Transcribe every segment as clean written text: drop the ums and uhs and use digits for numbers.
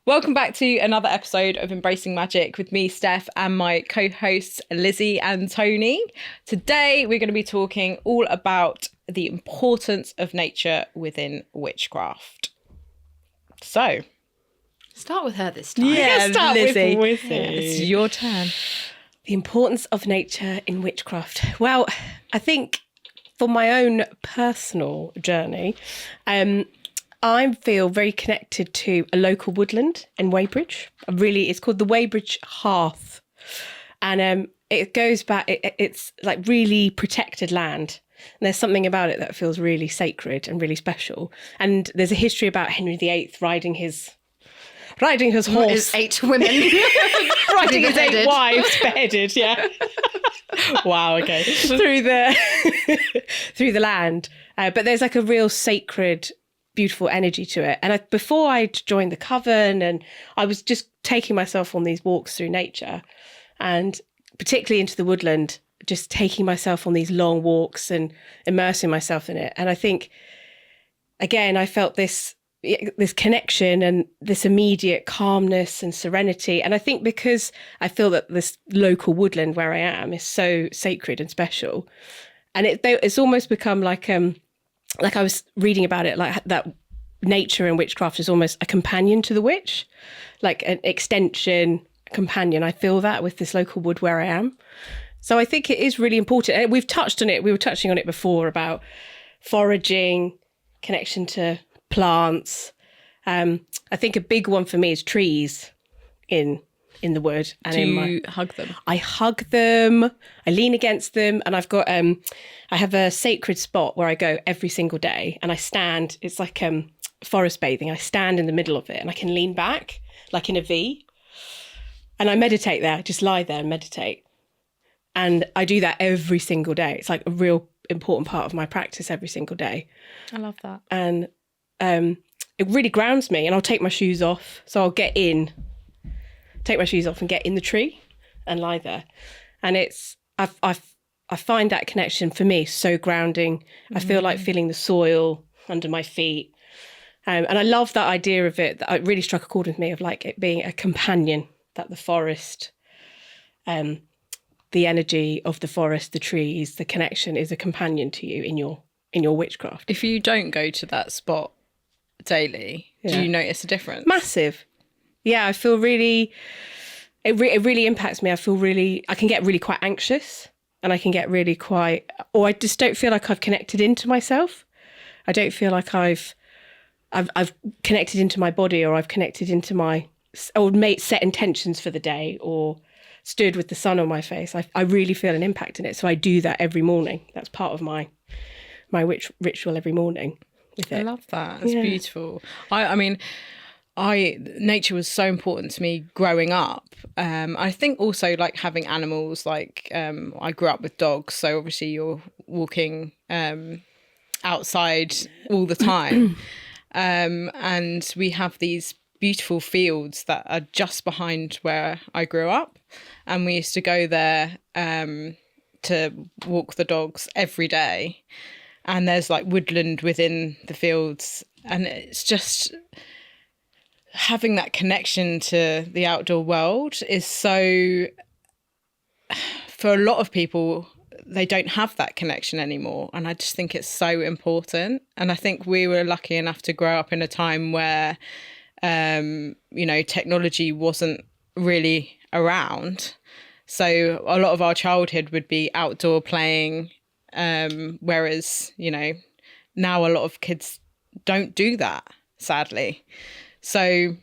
Welcome back to another episode of Embracing Magick with me, Steph, and my co-hosts, Lizzy and Toni. Today, we're going to be talking all about the importance of nature within witchcraft. So, start with her this time. Yeah, start Lizzy. with It's your turn. The importance of nature in witchcraft. Well, I think for my own personal journey, I feel very connected to a local woodland in Weybridge. It's called the Weybridge Hearth. And it goes back, it's like really protected land. And there's something about it that feels really sacred and really special. And there's a history about Henry VIII riding his horse. His 8 women. Riding his 8 wives beheaded, yeah. Wow, okay. Through the land. But there's like a real sacred, beautiful energy to it. And before I joined the Coven, and I was just taking myself on these walks through nature, and particularly into the woodland, just taking myself on these long walks and immersing myself in it. And I think, again, I felt this connection and this immediate calmness and serenity. And I think because I feel that this local woodland where I am is so sacred and special, and it's almost become like I was reading about it, like that nature and witchcraft is almost a companion to the witch, like an extension, a companion. I feel that with this local wood where I am. So I think it is really important. And we've touched on it. We were touching on it before about foraging, connection to plants. I think a big one for me is trees in the wood. And Do you hug them? I hug them, I lean against them, and I've got I have a sacred spot where I go every single day, and I stand. It's like forest bathing. I stand in the middle of it and I can lean back like in a V, and I meditate there. I just lie there and meditate, and I do that every single day. It's like a real important part of my practice every single day. I love that. And it really grounds me. And I'll take my shoes off, so I'll take my shoes off and get in the tree and lie there. And I find that connection for me so grounding. I feel like feeling the soil under my feet. And I love that idea of it. That it really struck a chord with me, of like it being a companion, that the forest, the energy of the forest, the trees, the connection is a companion to you in your witchcraft. If you don't go to that spot daily, do you notice a difference? Massive. Yeah, I feel really, it really impacts me. I can get really quite anxious, and I can get really quite, or I just don't feel like I've connected into myself. I don't feel like I've connected into my body, or I've connected into or made set intentions for the day, or stood with the sun on my face. I really feel an impact in it. So I do that every morning. That's part of my ritual every morning with it. I love that. It's beautiful. I mean, nature was so important to me growing up. I think also like having animals, like I grew up with dogs, so obviously you're walking outside all the time. And we have these beautiful fields that are just behind where I grew up, and we used to go there to walk the dogs every day. And there's like woodland within the fields, and it's just having that connection to the outdoor world is so, for a lot of people, they don't have that connection anymore. And I just think it's so important. And I think we were lucky enough to grow up in a time where, technology wasn't really around. So a lot of our childhood would be outdoor playing, whereas, now a lot of kids don't do that, sadly. So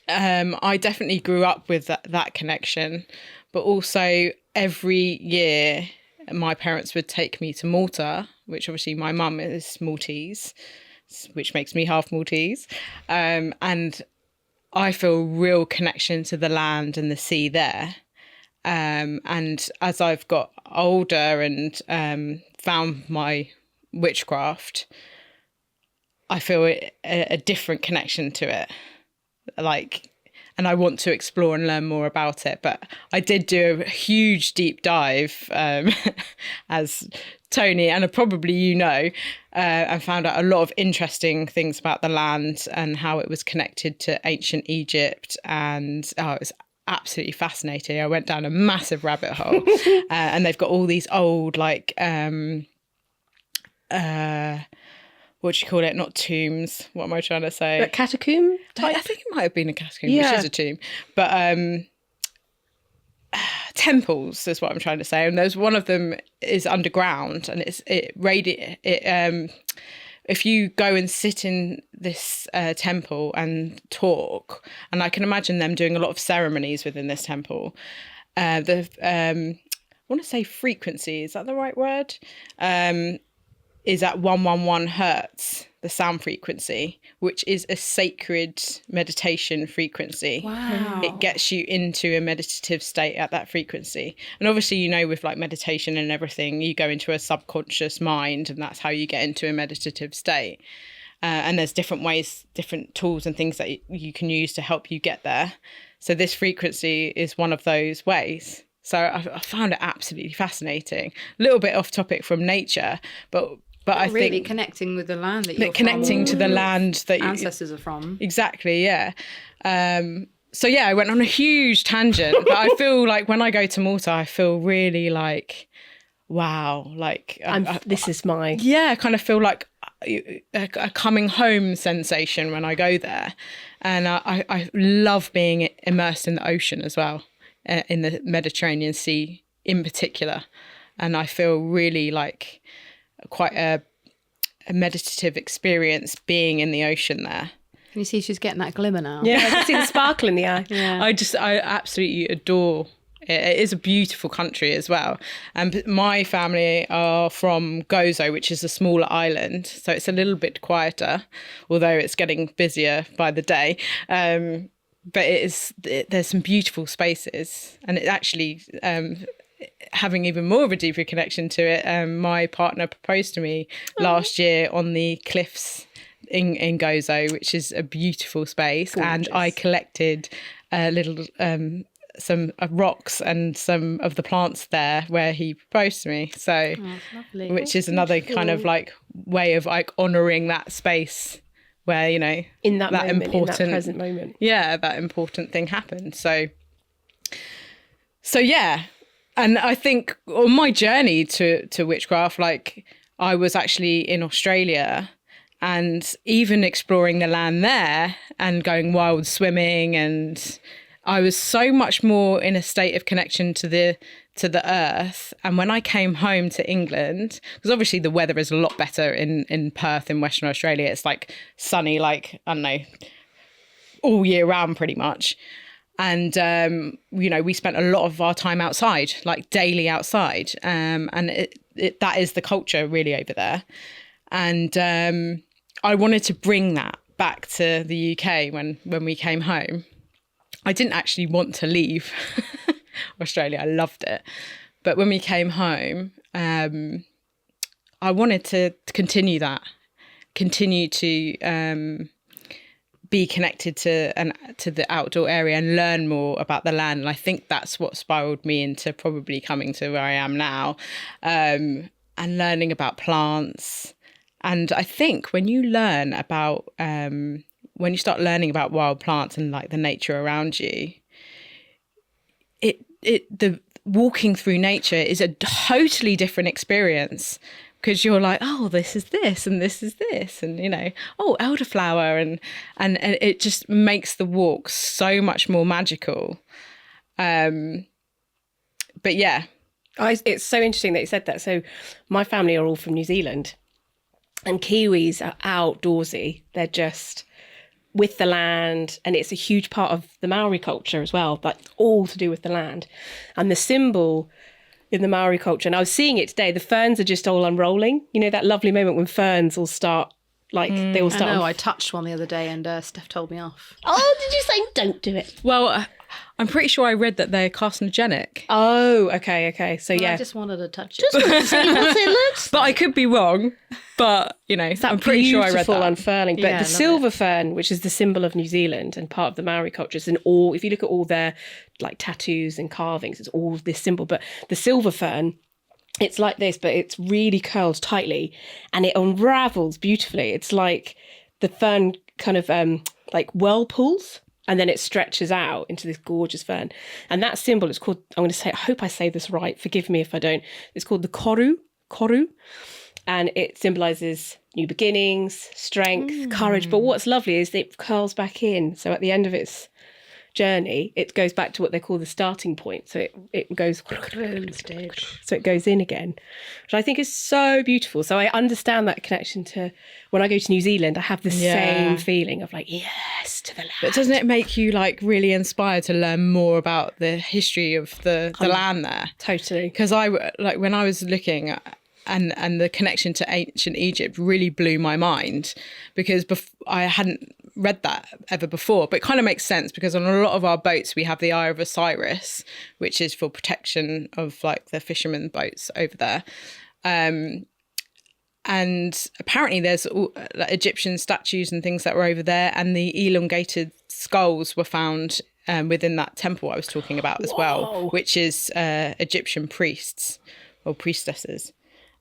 I definitely grew up with that connection, but also every year my parents would take me to Malta, which obviously my mum is Maltese, which makes me half Maltese. And I feel real connection to the land and the sea there. And as I've got older and found my witchcraft, I feel a different connection to it. And I want to explore and learn more about it. But I did do a huge deep dive, as Toni, and probably and found out a lot of interesting things about the land and how it was connected to ancient Egypt. And it was absolutely fascinating. I went down a massive rabbit hole. And they've got all these old, like, what do you call it? Not tombs. What am I trying to say? Like catacomb type? I think it might have been a catacomb, which is a tomb. But temples is what I'm trying to say. And there's one of them is underground, and if you go and sit in this temple and talk, and I can imagine them doing a lot of ceremonies within this temple. I want to say frequency, is that the right word? Is at 111 hertz, the sound frequency, which is a sacred meditation frequency. Wow. It gets you into a meditative state at that frequency. And obviously, with like meditation and everything, you go into a subconscious mind, and that's how you get into a meditative state. And there's different ways, different tools and things that you can use to help you get there. So this frequency is one of those ways. So I found it absolutely fascinating. A little bit off topic from nature, but I really think connecting with the land that you're connecting from, to the land that ancestors are from. Exactly, yeah. So yeah, I went on a huge tangent, but I feel like when I go to Malta, I feel really like, wow, like this is my I kind of feel like a coming home sensation when I go there, and I love being immersed in the ocean as well, in the Mediterranean Sea in particular, and I feel really like quite a meditative experience being in the ocean there. Can you see she's getting that glimmer now? Yeah, I can see the sparkle in the eye. Yeah. I absolutely adore it. It is a beautiful country as well. And my family are from Gozo, which is a smaller island, so it's a little bit quieter, although it's getting busier by the day. But there's some beautiful spaces, and it actually having even more of a deeper connection to it. My partner proposed to me last year on the cliffs in Gozo, which is a beautiful space. Gorgeous. And I collected little some rocks and some of the plants there where he proposed to me. So, which is another kind of like way of like honouring that space where, in that moment, in that present moment. Yeah, that important thing happened. So yeah. And I think on my journey to witchcraft, like I was actually in Australia and even exploring the land there and going wild swimming, and I was so much more in a state of connection to the earth. And when I came home to England, because obviously the weather is a lot better in Perth in Western Australia, it's like sunny, like, I don't know, all year round pretty much. And, we spent a lot of our time outside, like daily outside. And that is the culture really over there. And I wanted to bring that back to the UK when we came home. I didn't actually want to leave Australia. I loved it. But when we came home, I wanted to continue to be connected to the outdoor area and learn more about the land. And I think that's what spiraled me into probably coming to where I am now, and learning about plants. And I think when you learn about, when you start learning about wild plants and like the nature around you, the walking through nature is a totally different experience. Because you're like, oh, this is this and this is this, and elderflower, and it just makes the walk so much more magical. But yeah, it's so interesting that you said that. So my family are all from New Zealand, and Kiwis are outdoorsy. They're just with the land, and it's a huge part of the Maori culture as well. Like all to do with the land, and the symbol in the Maori culture, and I was seeing it today, the ferns are just all unrolling. You know, that lovely moment when ferns all start, like, they all start. I know, I touched one the other day and Steph told me off. Oh, did you say don't do it? Well, I'm pretty sure I read that they're carcinogenic. Oh, okay. So, yeah. I just wanted to touch it. Just want to see what it looks But I could be wrong. But, I'm pretty sure I read that. Beautiful unfurling. But the silver fern, which is the symbol of New Zealand and part of the Maori culture, is if you look at all their like tattoos and carvings, it's all this symbol. But the silver fern It's like this, but it's really curled tightly and it unravels beautifully. It's like the fern kind of like whirlpools, and then it stretches out into this gorgeous fern. And that symbol is called, I'm going to say, I hope I say this right, forgive me if I don't. It's called the koru. And it symbolises new beginnings, strength, courage. But what's lovely is it curls back in. So at the end of its journey, it goes back to what they call the starting point. So it goes, so it goes in again, which I think is so beautiful. So I understand that connection to when I go to New Zealand. I have the same feeling of like, yes, to the land. But doesn't it make you like really inspired to learn more about the history of the land there? Totally. Because when I was looking at, and the connection to ancient Egypt really blew my mind, because I hadn't read that ever before. But it kind of makes sense, because on a lot of our boats we have the Eye of Osiris, which is for protection of like the fishermen boats over there. And apparently there's like Egyptian statues and things that were over there, and the elongated skulls were found within that temple I was talking about as well, which is Egyptian priests or priestesses.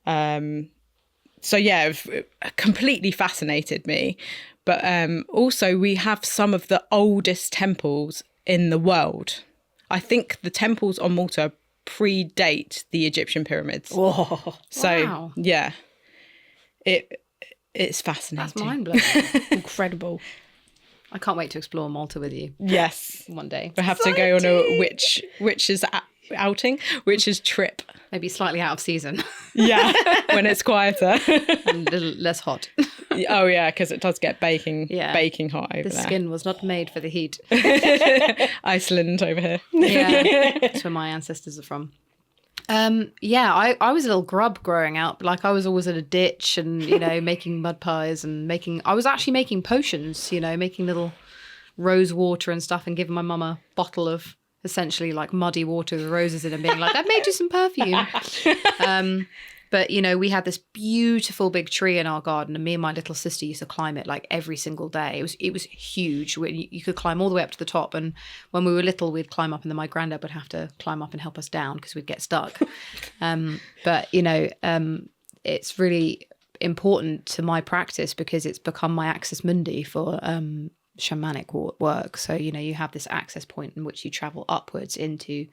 So yeah, it completely fascinated me. But also we have some of the oldest temples in the world. I think the temples on Malta predate the Egyptian pyramids. Whoa. So yeah, it's fascinating. That's mind-blowing. Incredible. I can't wait to explore Malta with you. Yes. One day. We'll have to go on a witch's outing, witch's trip. Maybe slightly out of season. Yeah, when it's quieter. And a little less hot. Oh yeah, because it does get baking hot over The there. skin was not made for the heat. Iceland over here. Yeah, that's where my ancestors are from. I was a little grub growing up. Like I was always in a ditch and, making mud pies and I was actually making potions, making little rose water and stuff and giving my mum a bottle of essentially like muddy water with roses in and being like, I've made you some perfume. But, we had this beautiful big tree in our garden, and me and my little sister used to climb it like every single day. It was huge. You could climb all the way up to the top. And when we were little, we'd climb up, and then my granddad would have to climb up and help us down because we'd get stuck. But it's really important to my practice because it's become my axis mundi for shamanic work. So, you have this access point in which you travel upwards into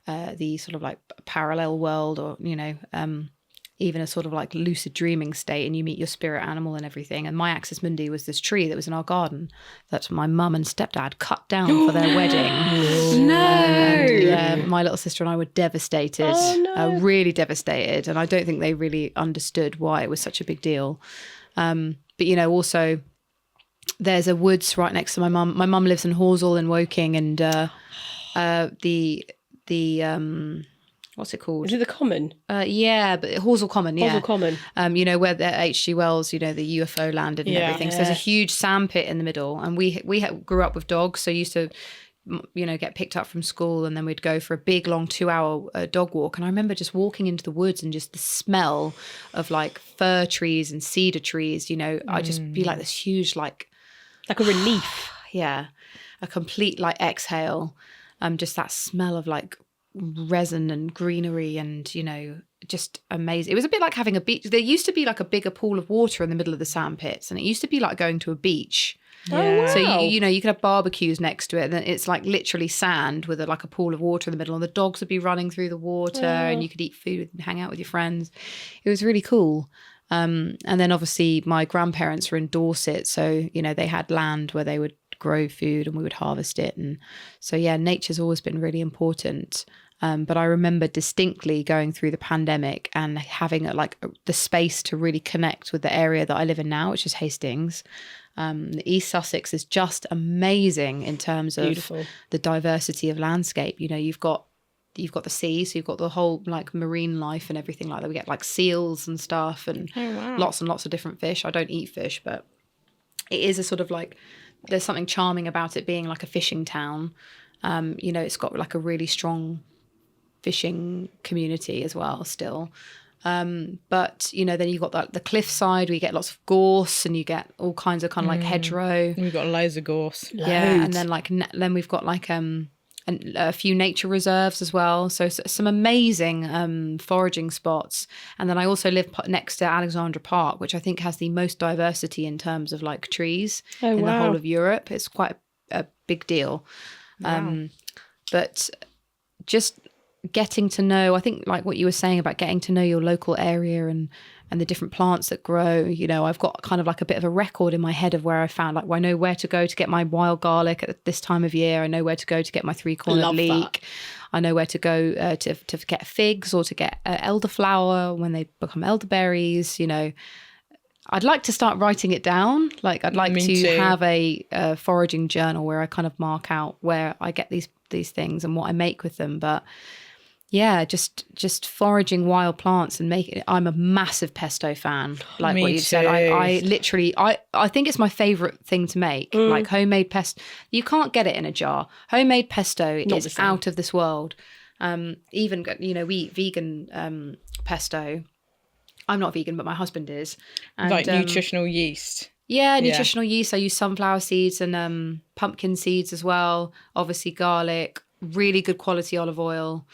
the sort of like parallel world, or, even a sort of like lucid dreaming state, and you meet your spirit animal and everything. And my axis mundi was this tree that was in our garden that my mum and stepdad cut down for their wedding. No. And, my little sister and I were devastated, really devastated. And I don't think they really understood why it was such a big deal. But, also there's a woods right next to my mum. My mum lives in Horsell in Woking, and the what's it called? Is it the Common? Yeah, but Horsell Common, yeah. Horsell Common. Where the H.G. Wells, the UFO landed and everything. So there's a huge sandpit in the middle, and we grew up with dogs, so used to, get picked up from school, and then we'd go for a big, long 2-hour dog walk. And I remember just walking into the woods and just the smell of like fir trees and cedar trees. I'd just be like this huge, like a relief. Yeah, a complete like exhale. Just that smell of like resin and greenery and just amazing. It was a bit like having a beach. There used to be like a bigger pool of water in the middle of the sand pits, and it used to be like going to a beach. Oh, wow. So you could have barbecues next to it, and then it's like literally sand with like a pool of water in the middle, and the dogs would be running through the water, and you could eat food and hang out with your friends. It was really cool. And then obviously my grandparents were in Dorset, so they had land where they would grow food and we would harvest it. And so nature's always been really important. But I remember distinctly going through the pandemic and having the space to really connect with the area that I live in now, which is Hastings. East Sussex is just amazing in terms of Beautiful. The diversity of landscape. You've got the sea, so you've got the whole like marine life and everything like that. We get like seals and stuff, and lots and lots of different fish. I don't eat fish, but it is a sort of like, there's something charming about it being like a fishing town. It's got like a really strong fishing community as well still. But then you've got the cliffside where you get lots of gorse, and you get all kinds of kind of like hedgerow. We've got loads of gorse. Yeah, and then then we've got like and a few nature reserves as well. So some amazing foraging spots. And then I also live next to Alexandra Park, which I think has the most diversity in terms of like trees in the whole of Europe. It's quite a big deal. Wow. But just getting to know, I think like what you were saying about getting to know your local area and the different plants that grow, you know, I've got kind of like a bit of a record in my head of where I found, like, I know where to go to get my wild garlic at this time of year. I know where to go to get my 3-cornered leek. I know where to go to get figs or to get elderflower when they become elderberries, you know. I'd like to start writing it down. Like, I'd like to have a foraging journal where I kind of mark out where I get these things and what I make with them. But yeah, just foraging wild plants and making it. I'm a massive pesto fan. Like what you said, I literally, I think it's my favorite thing to make. Like homemade pesto. You can't get it in a jar. Homemade pesto is out of this world. Even, you know, we eat vegan pesto. I'm not vegan, but my husband is. And, like nutritional yeast. Yeah, nutritional yeast. I use sunflower seeds and pumpkin seeds as well. Obviously garlic, really good quality olive oil.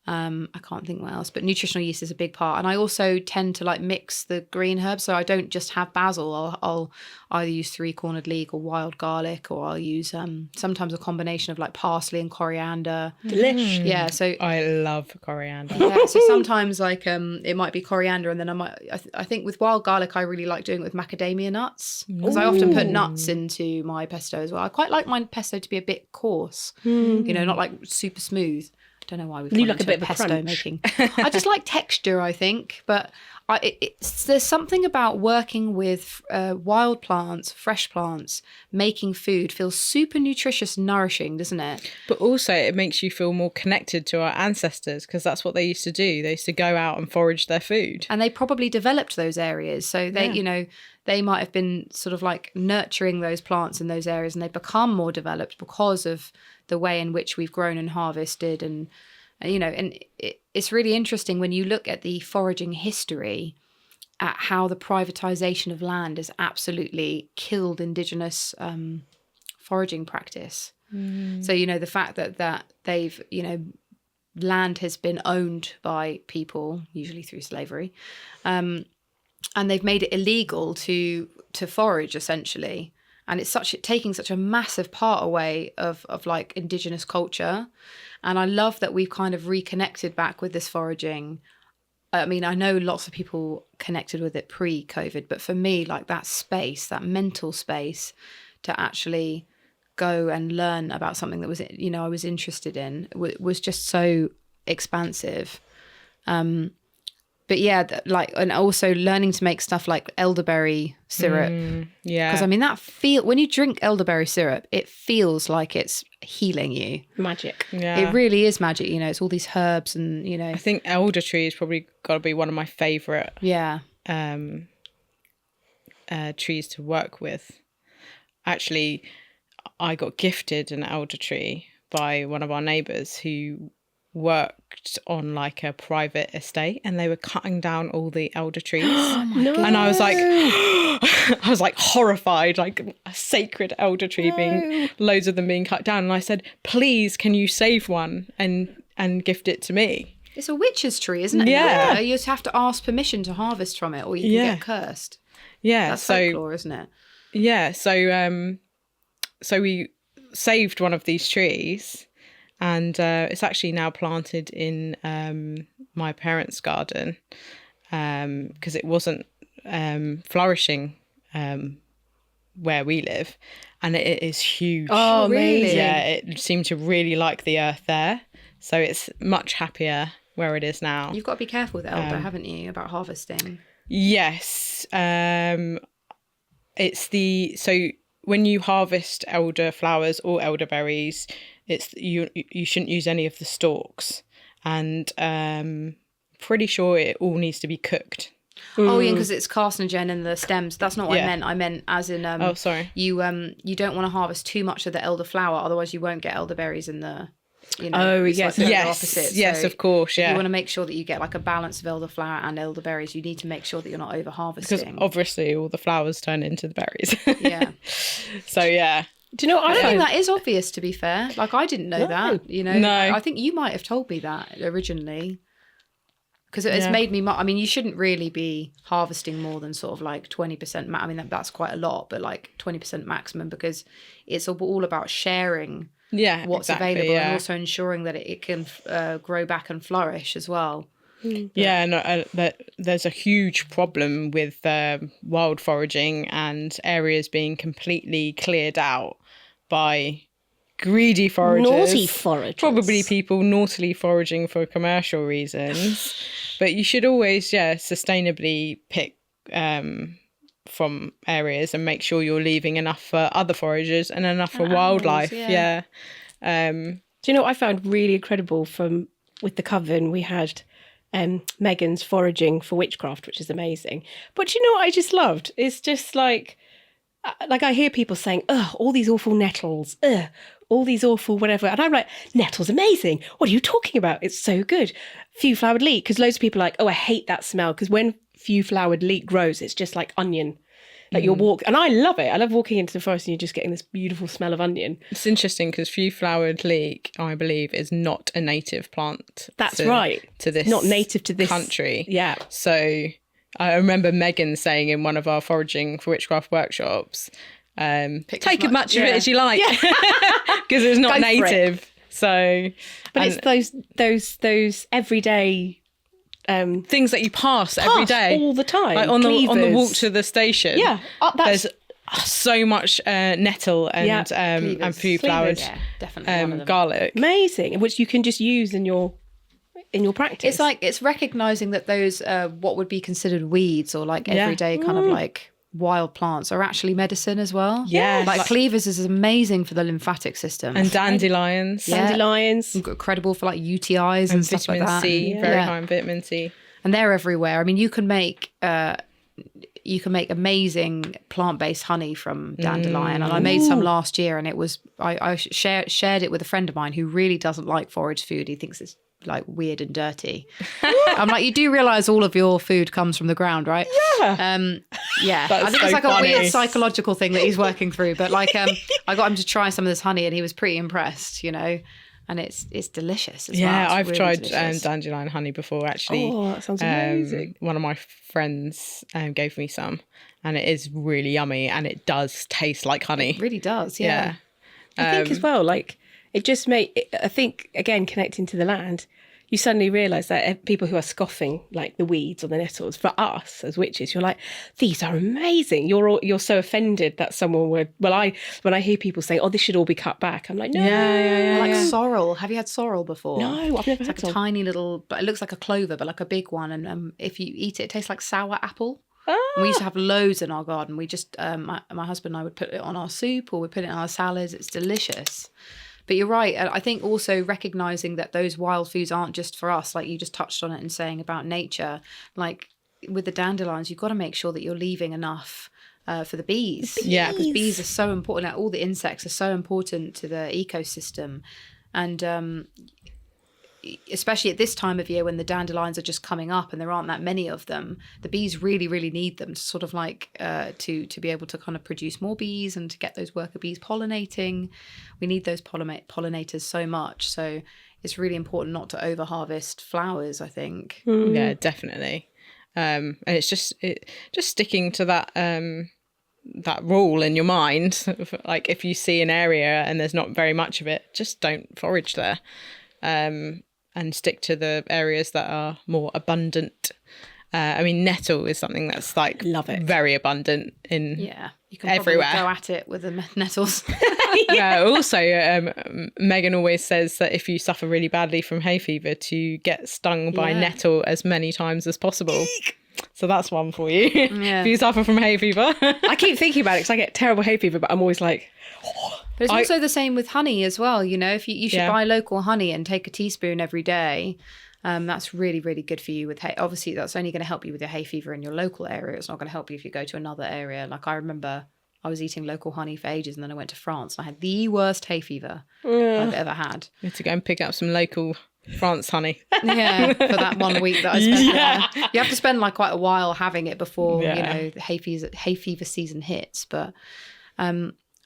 I can't think what else, but nutritional yeast is a big part. And I also tend to like mix the green herbs. So I don't just have basil. I'll either use 3-cornered leek or wild garlic, or I'll use sometimes a combination of like parsley and coriander. Delish. Yeah. So I love coriander. yeah, so sometimes like it might be coriander, and then I think with wild garlic I really like doing it with macadamia nuts, because I often put nuts into my pesto as well. I quite like my pesto to be a bit coarse, you know, not like super smooth. I don't know why we've gone like a into bit of a pesto crunch. making. I just like texture, I think, but there's something about working with wild plants, fresh plants, making food feels super nutritious and nourishing, doesn't it? But also it makes you feel more connected to our ancestors, because that's what they used to do. They used to go out and forage their food. And they probably developed those areas. So they, you know, they might have been sort of like nurturing those plants in those areas, and they become more developed because of the way in which we've grown and harvested. And you know, and it's really interesting when you look at the foraging history, at how the privatization of land has absolutely killed indigenous foraging practice. So, you know, the fact that they've, you know, land has been owned by people, usually through slavery, and they've made it illegal to forage, essentially. And it's taking such a massive part away of like indigenous culture. And I love that we've kind of reconnected back with this foraging. I mean, I know lots of people connected with it pre-COVID, but for me, like that space, that mental space to actually go and learn about something that was, you know, I was interested in, was just so expansive. But yeah, like, and also learning to make stuff like elderberry syrup. Yeah. Because I mean, when you drink elderberry syrup, it feels like it's healing you. Magic. Yeah. It really is magic. You know, it's all these herbs and, you know. I think elder tree is probably got to be one of my favourite trees to work with. Actually, I got gifted an elder tree by one of our neighbours who worked on like a private estate, and they were cutting down all the elder trees. And I was like horrified, like a sacred elder tree being, loads of them being cut down. And I said, please, can you save one and gift it to me? It's a witch's tree, isn't it? Yeah. You just have to ask permission to harvest from it, or you can get cursed. Yeah. That's folklore, isn't it? Yeah. So we saved one of these trees, and it's actually now planted in my parents' garden, because it wasn't flourishing where we live, and it is huge. Oh, amazing. Yeah, it seemed to really like the earth there, so it's much happier where it is now. You've got to be careful with elder, haven't you, about harvesting? Yes. So when you harvest elder flowers or elderberries, you shouldn't use any of the stalks, and pretty sure it all needs to be cooked. Oh yeah, because it's carcinogen in the stems. That's not what I meant. I meant as in oh, sorry. You don't want to harvest too much of the elder flower, otherwise you won't get elderberries in the, you know. Oh, it's yes. like the Yes, opposite. yes, So of course, yeah. You want to make sure that you get like a balance of elderflower and elderberries. You need to make sure that you're not over Because harvesting. obviously all the flowers turn into the berries. Yeah. So yeah. Do you know what I don't think found? that is obvious, to be fair. Like, I didn't know that, you know. No. I think you might have told me that originally. Because it's made me... I mean, you shouldn't really be harvesting more than sort of like 20%. I mean, that's quite a lot, but like 20% maximum, because it's all about sharing what's available and also ensuring that it can grow back and flourish as well. Yeah, no, there's a huge problem with wild foraging and areas being completely cleared out by greedy foragers. Naughty foragers. Probably people naughtily foraging for commercial reasons. But you should always, sustainably pick from areas and make sure you're leaving enough for other foragers and enough for wildlife. Yeah. Do you know what I found really incredible with the Coven? We had Megan's foraging for witchcraft, which is amazing. But do you know what I just loved? It's just like I hear people saying, "Oh, all these awful nettles, all these awful whatever," and I'm like, "Nettles, amazing! What are you talking about? It's so good." Few flowered leek, because loads of people are like, "Oh, I hate that smell," because when few flowered leek grows, it's just like onion. Like you'll walk, and I love it. I love walking into the forest and you're just getting this beautiful smell of onion. It's interesting because few flowered leek, I believe, is not a native plant. That's right. To this, not native to this country. Yeah. So I remember Megan saying in one of our foraging for witchcraft workshops, take as much of it as you like, because it's not native. So, but it's those everyday. Things that you pass every day all the time, like on the walk to the station. There's so much nettle and few flowered definitely garlic. Amazing, which you can just use in your practice. It's recognizing that those what would be considered weeds or like everyday kind of like wild plants are actually medicine as well. Like cleavers is amazing for the lymphatic system, and dandelions. Incredible for like UTIs and stuff like that. C, very high in vitamin C, and they're everywhere. I mean, you can make amazing plant-based honey from dandelion, and I made some last year, and it was I shared it with a friend of mine who really doesn't like forage food. He thinks it's like weird and dirty. I'm like, you do realize all of your food comes from the ground, right? I think it's like a weird psychological thing that he's working through, but like I got him to try some of this honey and he was pretty impressed, you know, and it's delicious as well. I've really tried dandelion honey before, actually. That sounds amazing. One of my friends gave me some, and it is really yummy, and it does taste like honey. It really does. I think as well, like it just I think, again, connecting to the land, you suddenly realise that people who are scoffing like the weeds or the nettles, for us as witches, you're like, these are amazing. You're so offended that someone would. When I hear people say, "Oh, this should all be cut back," I'm like, no. Like sorrel. Have you had sorrel before? No, I've never had. It's like a tiny little, but it looks like a clover, but like a big one. And if you eat it, it tastes like sour apple. And we used to have loads in our garden. We just, my husband and I would put it on our soup or we'd put it in our salads. It's delicious. But you're right. I think also recognising that those wild foods aren't just for us, like you just touched on it and saying about nature. Like with the dandelions, you've got to make sure that you're leaving enough for the bees. Yeah. Because bees are so important. Like all the insects are so important to the ecosystem. And especially at this time of year when the dandelions are just coming up and there aren't that many of them, the bees really, really need them to sort of like to be able to kind of produce more bees and to get those worker bees pollinating. We need those pollinators so much. So it's really important not to over harvest flowers, I think. Yeah, definitely. And it's just sticking to that rule in your mind. Like if you see an area and there's not very much of it, just don't forage there. And stick to the areas that are more abundant. I mean, nettle is something that's like very abundant in you can everywhere. Go at it with the nettles. Also, Megan always says that if you suffer really badly from hay fever, to get stung by nettle as many times as possible. Eek. So that's one for you. If you suffer from hay fever. I keep thinking about it because I get terrible hay fever, but I'm always like... But it's also the same with honey as well. You know, if you should buy local honey and take a teaspoon every day. That's really, really good for you with hay. Obviously, that's only going to help you with your hay fever in your local area. It's not going to help you if you go to another area. Like I remember I was eating local honey for ages and then I went to France and I had the worst hay fever I've ever had. You have to go and pick up some local France honey. For that 1 week that I spent there. You have to spend like quite a while having it before, you know, the hay fever season hits. But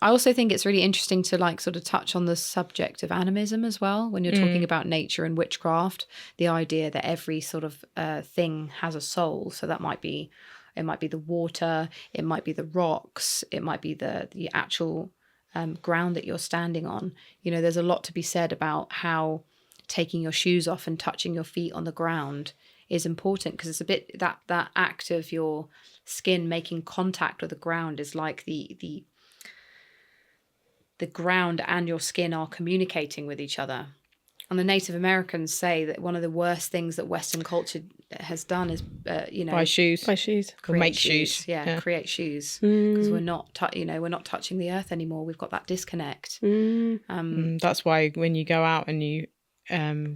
I also think it's really interesting to like sort of touch on the subject of animism as well when you're talking about nature and witchcraft. The idea that every sort of thing has a soul. So that might be, it might be the water, it might be the rocks, it might be the actual ground that you're standing on. You know, there's a lot to be said about how taking your shoes off and touching your feet on the ground is important, because it's a bit that act of your skin making contact with the ground is like the ground and your skin are communicating with each other. And the Native Americans say that one of the worst things that Western culture has done is, buy shoes, or make shoes. Yeah, create shoes, because we're not touching the earth anymore. We've got that disconnect. That's why when you go out and you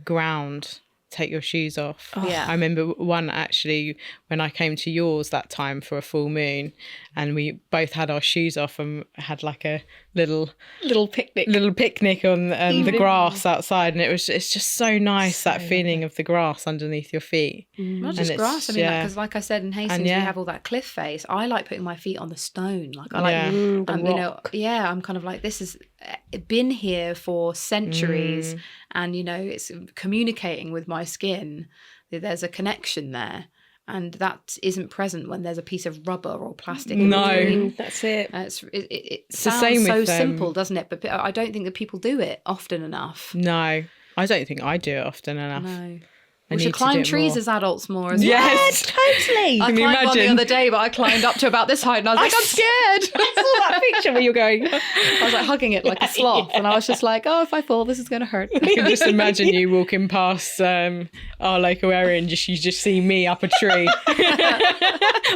ground, take your shoes off. Yeah. I remember one actually when I came to yours that time for a full moon, and we both had our shoes off and had like a little picnic on the grass outside, and it's just so nice, that feeling of the grass underneath your feet. Not just grass, I mean, because like I said in Hastings, we have all that cliff face. I like putting my feet on the stone. Like I like, you know, I'm kind of like, this has been here for centuries, and you know, it's communicating with my skin. There's a connection there. And that isn't present when there's a piece of rubber or plastic. No, that's it. It sounds so simple, doesn't it? But I don't think that people do it often enough. No, I don't think I do it often enough. No. We should climb trees as adults more as well. Yes, totally. I climbed one the other day, but I climbed up to about this height and I was like, I'm scared. I saw that picture where you're going. I was like hugging it like a sloth. And I was just like, oh, if I fall, this is going to hurt. I can just imagine you walking past our local area and you just see me up a tree.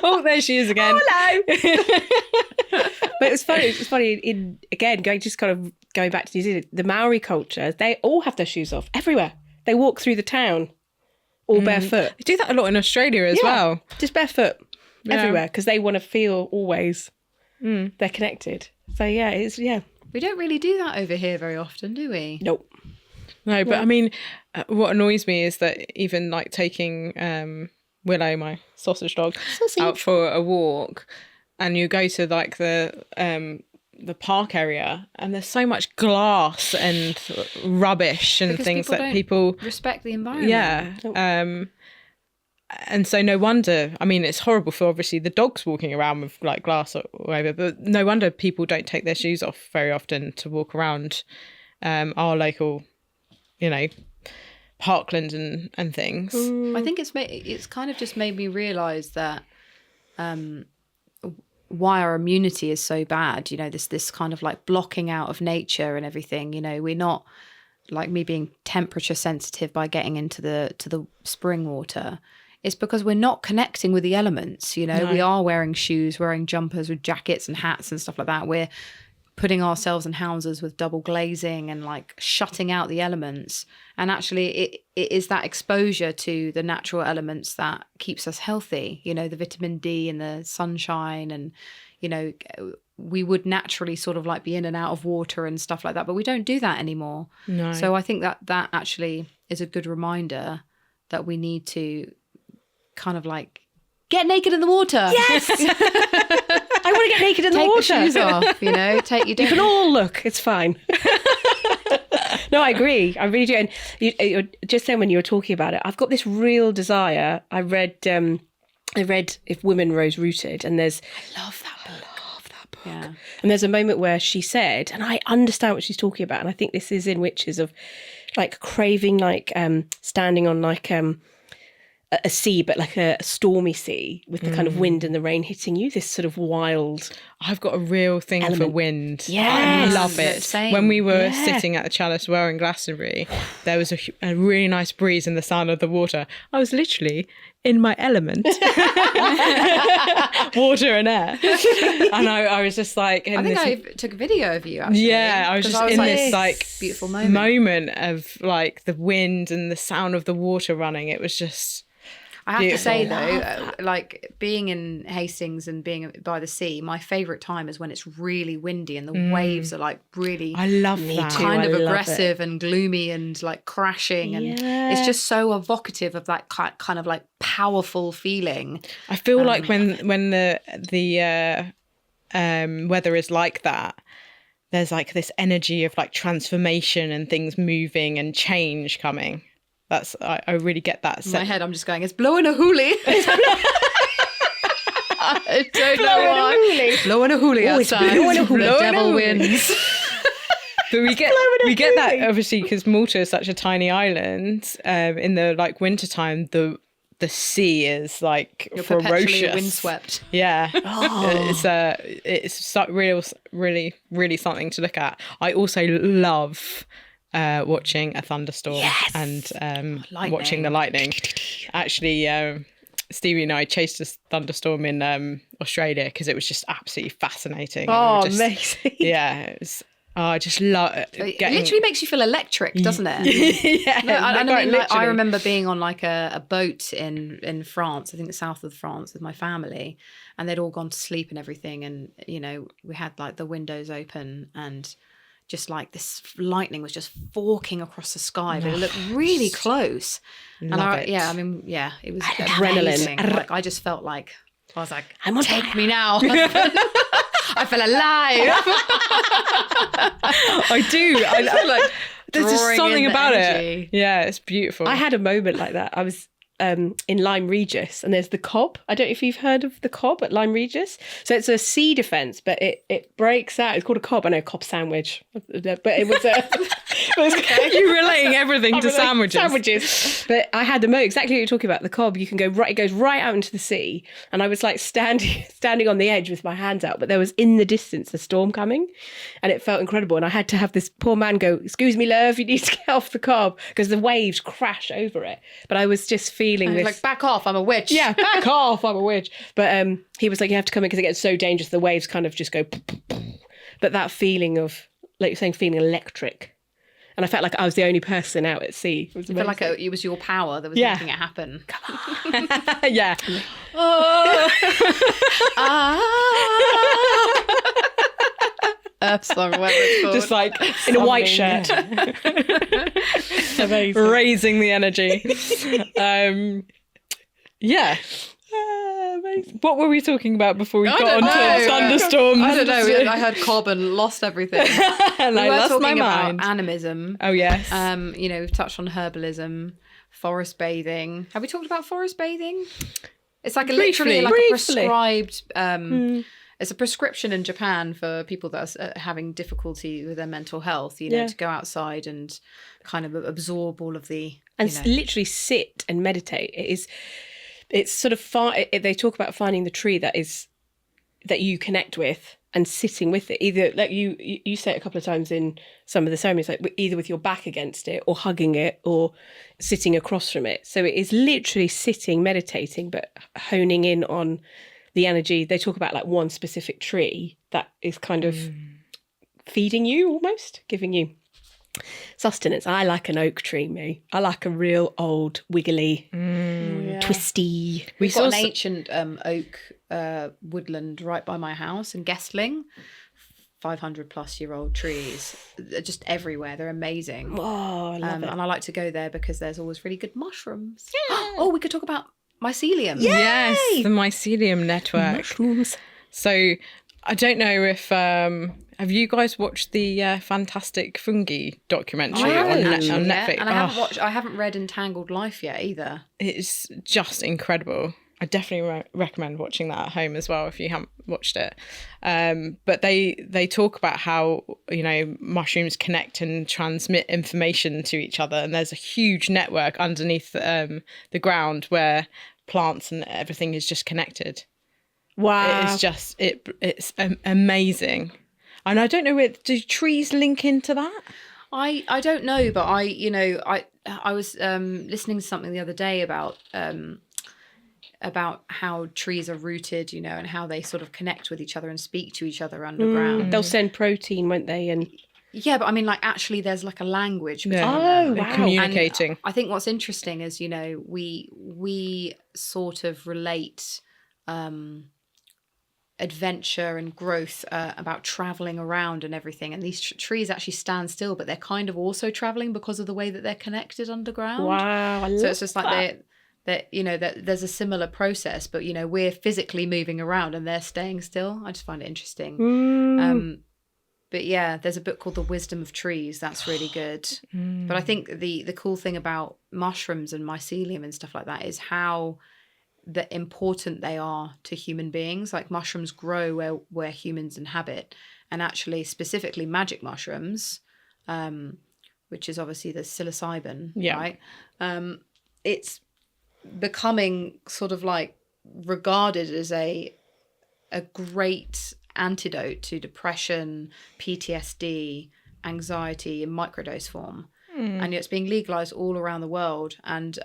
Oh, there she is again. Oh, hello. But it's funny, again, going back to New Zealand, the Maori culture, they all have their shoes off everywhere. They walk through the town all barefoot. They do that a lot in Australia as well. Just barefoot everywhere, because they want to feel always they're connected. So We don't really do that over here very often, do we? Nope. No, but I mean, what annoys me is that even like taking Willow, my sausage dog, out for a walk, and you go to like the park area, and there's so much glass and rubbish and because things that people respect the environment. Yeah. And so no wonder, I mean, it's horrible for obviously the dogs walking around with like glass or whatever, but no wonder people don't take their shoes off very often to walk around our local, you know, parkland and things. I think it's kind of just made me realise that why our immunity is so bad, you know, this kind of like blocking out of nature and everything. You know, we're not, like me being temperature sensitive by getting into the spring water. It's because we're not connecting with the elements. You know, we are wearing shoes, wearing jumpers with jackets and hats and stuff like that. We're putting ourselves in houses with double glazing and like shutting out the elements. And actually it is that exposure to the natural elements that keeps us healthy, you know, the vitamin D and the sunshine, and, you know, we would naturally sort of like be in and out of water and stuff like that, but we don't do that anymore. No. So I think that actually is a good reminder that we need to kind of like get naked in the water. Yes. I want to get naked in the water. Take the shoes off, you know. You can all look. It's fine. No, I agree. I really do. And you, just then when you were talking about it, I've got this real desire. I read If Women Rose Rooted, and I love that book. Yeah. And there's a moment where she said, and I understand what she's talking about, and I think this is in Witches, of like craving, like standing on like a sea, but like a stormy sea with the kind of wind and the rain hitting you, this sort of wild. I've got a real thing for wind. Yes. I love it. Same. When we were sitting at the Chalice Well in Glastonbury, there was a really nice breeze in the sound of the water. I was literally in my element. Water and air. And I was just like... I think I took a video of you, actually. Yeah, I was just in this like beautiful moment of like the wind and the sound of the water running. It was just... I have beautiful. to say though, like being in Hastings and being by the sea, my favourite time is when it's really windy and the waves are like really I love that. kind of aggressive and gloomy and like crashing, and it's just so evocative of that kind of like powerful feeling. I feel like when the weather is like that, there's like this energy of like transformation and things moving and change coming. That's I really get that. In my head, I'm just going, it's blowing a hoolie. I don't know why. Blowing a hoolie outside. Blowing a hoolie. The devil wins. But we get that obviously because Malta is such a tiny island. In the like wintertime, the sea is like You're ferocious, perpetually windswept. Yeah, it's really something to look at. I also love watching a thunderstorm and watching the lightning. Actually, Stevie and I chased a thunderstorm in Australia because it was just absolutely fascinating. Amazing! Yeah, it was. I just love it. It literally makes you feel electric, doesn't it? Yeah, no, I remember being on like a boat in France, I think the south of France, with my family, and they'd all gone to sleep and everything, and you know we had like the windows open and just like this lightning was just forking across the sky, but it looked really close. It was adrenaline. amazing. Like I just felt like I was like, take me now. I feel alive. I do. I like. There's just something about energy. it. Yeah, it's beautiful. I had a moment like that. I was in Lyme Regis, and there's the cob. I don't know if you've heard of the cob at Lyme Regis. So it's a sea defence, but it breaks out. It's called a cob. I know, cob sandwich, but it was a. You're relaying everything to sandwiches. But I had the moment exactly what you're talking about. The cob, you can go right. It goes right out into the sea, and I was like standing on the edge with my hands out, but there was in the distance a storm coming, and it felt incredible. And I had to have this poor man go, "Excuse me, love, you need to get off the cob," because the waves crash over it. But I was just feeling this, like, back off, I'm a witch. Yeah, back off, I'm a witch. But he was like, you have to come in because it gets so dangerous. The waves kind of just go. But that feeling of, like you're saying, feeling electric. And I felt like I was the only person out at sea. It was I felt like it was your power that was making it happen. Yeah. Earth song, whatever it's called. Just like in a white shirt. Amazing. Raising the energy. Yeah. Amazing. What were we talking about before we got onto thunderstorms? I don't know. I heard cob and lost everything. And I lost my mind. About animism. Oh yes. You know, we've touched on herbalism, forest bathing. Have we talked about forest bathing? It's like literally a prescribed. It's a prescription in Japan for people that are having difficulty with their mental health. You know, to go outside and kind of absorb all of the literally sit and meditate. It's sort of they talk about finding the tree that you connect with and sitting with it. Either like you say it a couple of times in some of the ceremonies, like either with your back against it or hugging it or sitting across from it. So it is literally sitting, meditating, but honing in on the energy. They talk about like one specific tree that is kind of feeding you, almost giving you sustenance. I like an oak tree, me. I like a real old wiggly, twisty. We've got an ancient oak woodland right by my house in Guestling. 500 plus year old trees. They're just everywhere. They're amazing. Oh, I love it. And I like to go there because there's always really good mushrooms. Oh, we could talk about mycelium. Yay! Yes, the mycelium network. Mushrooms. So I don't know if have you guys watched the Fantastic Fungi documentary on Netflix? And I haven't read Entangled Life yet either. It's just incredible. I definitely recommend watching that at home as well if you haven't watched it. But they talk about how, you know, mushrooms connect and transmit information to each other, and there's a huge network underneath the ground where plants and everything is just connected. Wow. It's just it's amazing. And I don't know, do trees link into that? I don't know, but I was listening to something the other day about how trees are rooted, you know, and how they sort of connect with each other and speak to each other underground. They'll send protein, won't they? And yeah, but I mean, like, actually there's like a language between them. Wow. Communicating. And I think what's interesting is, you know, we sort of relate adventure and growth about traveling around and everything, and these trees actually stand still, but they're kind of also traveling because of the way that they're connected underground. Wow, I love so it's just like that. that you know, that there's a similar process, but you know, we're physically moving around and they're staying still. I just find it interesting. But yeah, there's a book called The Wisdom of Trees. That's really good. But I think the cool thing about mushrooms and mycelium and stuff like that is how important they are to human beings. Like mushrooms grow where humans inhabit, and actually specifically magic mushrooms, which is obviously the psilocybin, right? It's becoming sort of like regarded as a great antidote to depression, PTSD, anxiety in microdose form. And it's being legalized all around the world. And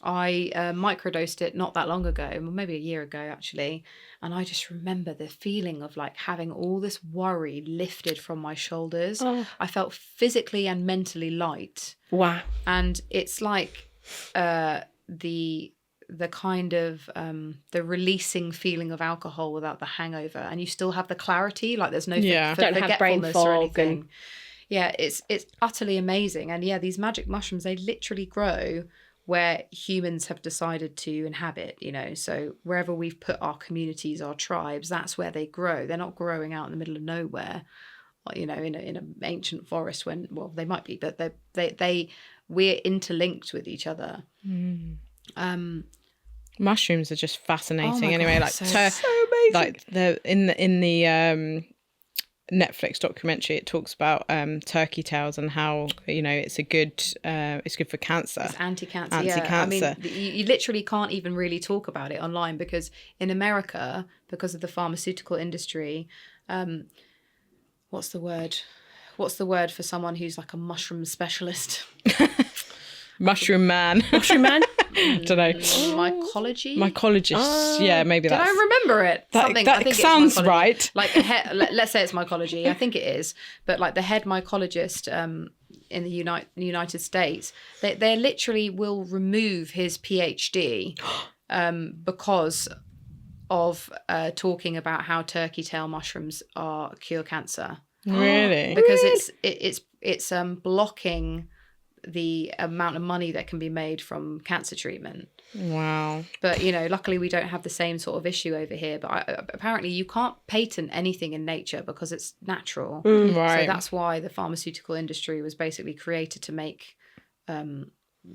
I microdosed it not that long ago, maybe a year ago actually. And I just remember the feeling of like having all this worry lifted from my shoulders. I felt physically and mentally light. Wow. And it's like the kind of the releasing feeling of alcohol without the hangover, and you still have the clarity, like there's no don't have brain forgetfulness fog or anything. and... Yeah, it's utterly amazing. And yeah, these magic mushrooms, they literally grow where humans have decided to inhabit, you know. So wherever we've put our communities, our tribes, that's where they grow. They're not growing out in the middle of nowhere, you know, in an ancient forest when, well, they might be, but we're interlinked with each other. Mushrooms are just fascinating. Oh anyway, God, like so amazing. like the in the Netflix documentary, it talks about turkey tails and how, you know, it's good for cancer. It's anti-cancer. Anti-cancer. Yeah. I mean, you literally can't even really talk about it online because in America, because of the pharmaceutical industry, what's the word? What's the word for someone who's like a mushroom specialist? Mushroom man. Mushroom man? Don't know. Mycologist. Yeah, maybe that's... Did I remember it? That I think sounds it's right. Like, let's say it's mycology. I think it is. But like the head mycologist in the United States, they literally will remove his PhD because of talking about how turkey tail mushrooms cure cancer. Really? Because it's blocking the amount of money that can be made from cancer treatment. Wow. But, you know, luckily we don't have the same sort of issue over here. But apparently you can't patent anything in nature because it's natural. Right. So that's why the pharmaceutical industry was basically created to make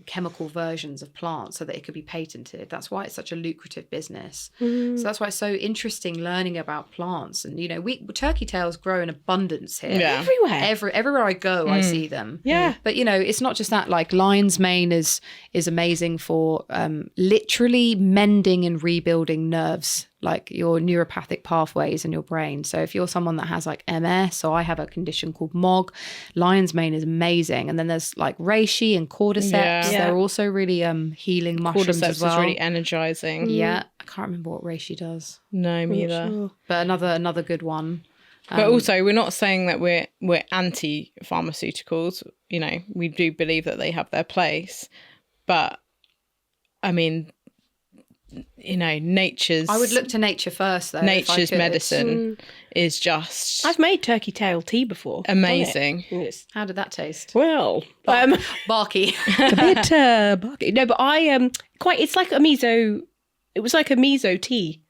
chemical versions of plants so that it could be patented. That's why it's such a lucrative business. So that's why it's so interesting learning about plants. And, you know, turkey tails grow in abundance here. Yeah. Everywhere I go, I see them. Yeah. But, you know, it's not just that. Like lion's mane is amazing for literally mending and rebuilding nerves, like your neuropathic pathways in your brain. So if you're someone that has like MS, or I have a condition called MOG, lion's mane is amazing. And then there's like reishi and cordyceps. Yeah. They're also really healing mushrooms Cordyceps as well. is really energizing. Yeah. I can't remember what reishi does. No, me either. Sure. But another good one. But also, we're not saying that we're anti-pharmaceuticals. You know, we do believe that they have their place. But, I mean, you know, I would look to nature first, though. Nature's medicine is just I've made turkey tail tea before. amazing. How did that taste? Well, Barky. a bit barky. No, but it's like a miso. It was like a miso tea.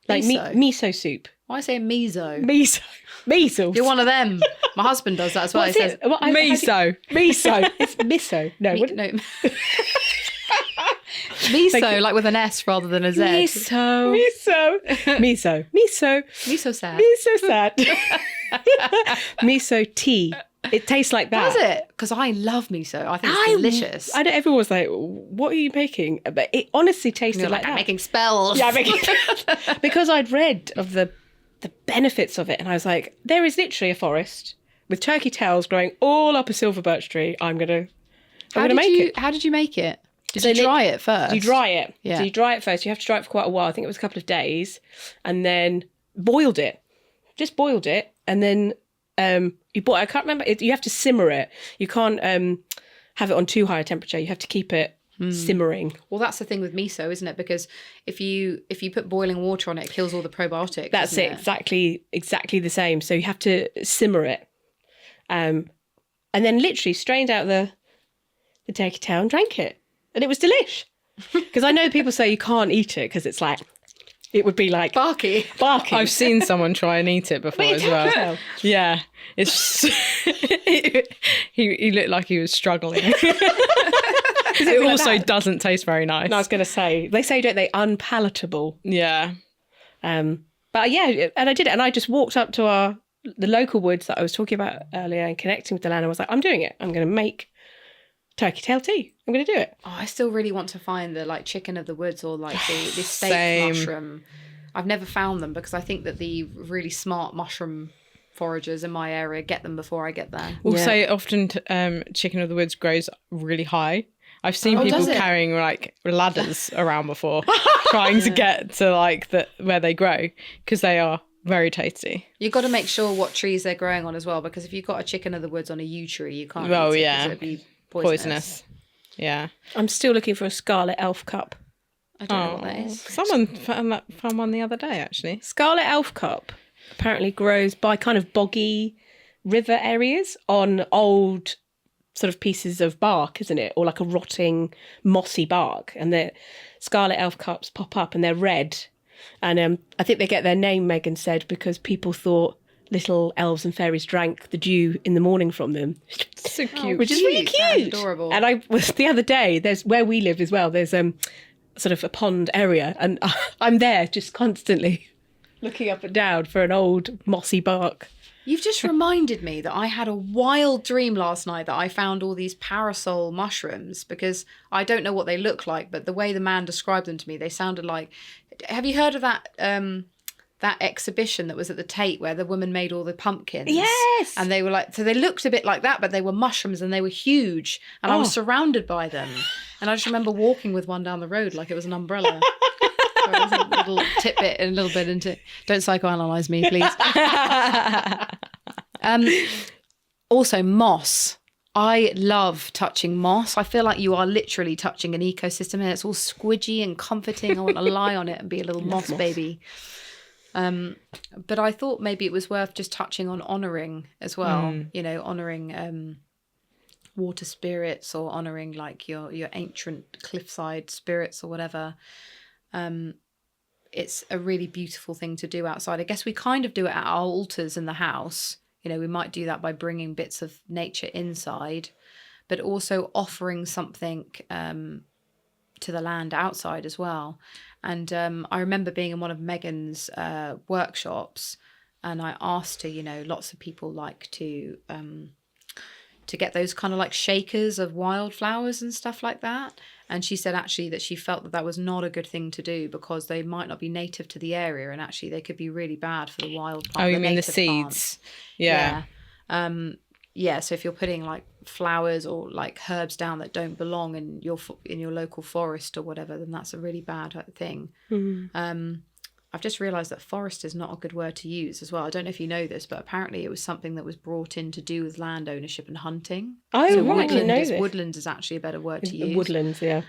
Like Miso? miso soup. Why say miso? Miso. You're one of them. My husband does that as well. What's He says it? What, Miso. Miso. It's miso. No. no. Miso, like with an S rather than a Z. Miso. Miso sad. Miso sad. Miso tea. It tastes like that. Does it? Because I love miso. I think it's delicious. I know everyone was like, "What are you making?" But it honestly tasted You're like I'm that. making spells. Yeah, I'm making because I'd read of the benefits of it, and I was like, "There is literally a forest with turkey tails growing all up a silver birch tree. I'm gonna make it." How did you make it? Did So you dry it first? You dry it. Yeah. So you dry it first. You have to dry it for quite a while. I think it was a couple of days, and then boiled it. Just boiled it, and then I can't remember. You have to simmer it. You can't have it on too high a temperature. You have to keep it simmering. Well, that's the thing with miso, isn't it? Because if you put boiling water on it, it kills all the probiotics. That's doesn't it. Exactly the same. So you have to simmer it, and then literally strained out the turkey tail and drank it, and it was delish. Because I know people say you can't eat it because it's like it would be like Barky. I've seen someone try and eat it before as well. Well. Yeah, it's he looked like he was struggling. It also doesn't taste very nice. And I was going to say, they say, don't they, unpalatable. Yeah. But yeah, and I did it, and I just walked up to the local woods that I was talking about earlier and connecting with the land. I was like, I'm doing it. I'm going to make turkey tail tea. I'm going to do it. Oh, I still really want to find the like chicken of the woods or like the steak Same. mushroom. I've never found them because I think that the really smart mushroom foragers in my area get them before I get there. Also, often chicken of the woods grows really high. I've seen people does it? carrying like ladders around before, trying to get to like where they grow, because they are very tasty. You've got to make sure what trees they're growing on as well, because if you've got a chicken of the woods on a yew tree, you can't Oh, eat it yeah. 'cause it'd be poisonous. Yeah. I'm still looking for a scarlet elf cup. I don't know what that is. Someone found one the other day, actually. Scarlet elf cup apparently grows by kind of boggy river areas on old sort of pieces of bark, isn't it? Or like a rotting, mossy bark. And the scarlet elf cups pop up and they're red. And I think they get their name, Megan said, because people thought little elves and fairies drank the dew in the morning from them. So cute. Which is really That is cute. adorable. And I was the other day, there's where we live as well, there's sort of a pond area, and I'm there just constantly looking up and down for an old mossy bark. You've just reminded me that I had a wild dream last night that I found all these parasol mushrooms, because I don't know what they look like, but the way the man described them to me, they sounded like... Have you heard of that exhibition that was at the Tate where the woman made all the pumpkins? Yes! And they were like... So they looked a bit like that, but they were mushrooms and they were huge. And I was surrounded by them. And I just remember walking with one down the road like it was an umbrella. So it was a little tidbit and a little bit into... Don't psychoanalyze me, please. Also, moss. I love touching moss. I feel like you are literally touching an ecosystem and it's all squidgy and comforting. I want to lie on it and be a little moss baby. But I thought maybe it was worth just touching on honouring as well. You know, honouring water spirits or honouring like your ancient cliffside spirits or whatever. It's a really beautiful thing to do outside. I guess we kind of do it at our altars in the house. You know, we might do that by bringing bits of nature inside, but also offering something to the land outside as well. And I remember being in one of Megan's workshops, and I asked her, you know, lots of people like to get those kind of like shakers of wildflowers and stuff like that. And she said actually that she felt that was not a good thing to do because they might not be native to the area, and actually they could be really bad for the wild plants. Oh, you mean the native seeds? plants. Yeah. Yeah. So if you're putting like flowers or like herbs down that don't belong in your local forest or whatever, then that's a really bad thing. I've just realised that forest is not a good word to use as well. I don't know if you know this, but apparently it was something that was brought in to do with land ownership and hunting. Oh, so right, I didn't know this. woodland is actually a better word to use. Woodlands, yeah.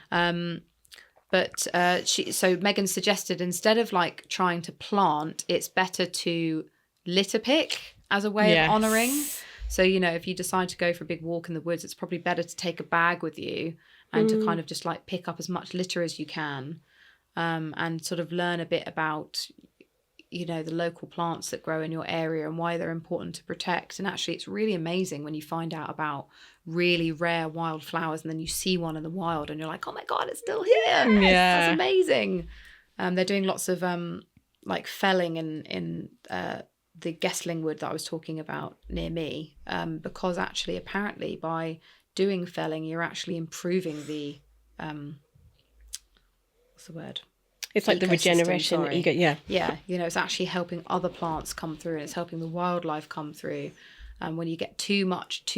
So Megan suggested instead of like trying to plant, it's better to litter pick as a way of honouring. So, you know, if you decide to go for a big walk in the woods, it's probably better to take a bag with you and to kind of just like pick up as much litter as you can. And sort of learn a bit about, you know, the local plants that grow in your area and why they're important to protect. And actually, it's really amazing when you find out about really rare wildflowers and then you see one in the wild and you're like, oh my God, it's still here. Yeah. That's amazing. They're doing lots of like felling in the Gessling wood that I was talking about near me, because actually, apparently, by doing felling, you're actually improving the... what's the word? It's like the regeneration. Sorry. Yeah. Yeah, you know, it's actually helping other plants come through and it's helping the wildlife come through. And when you get too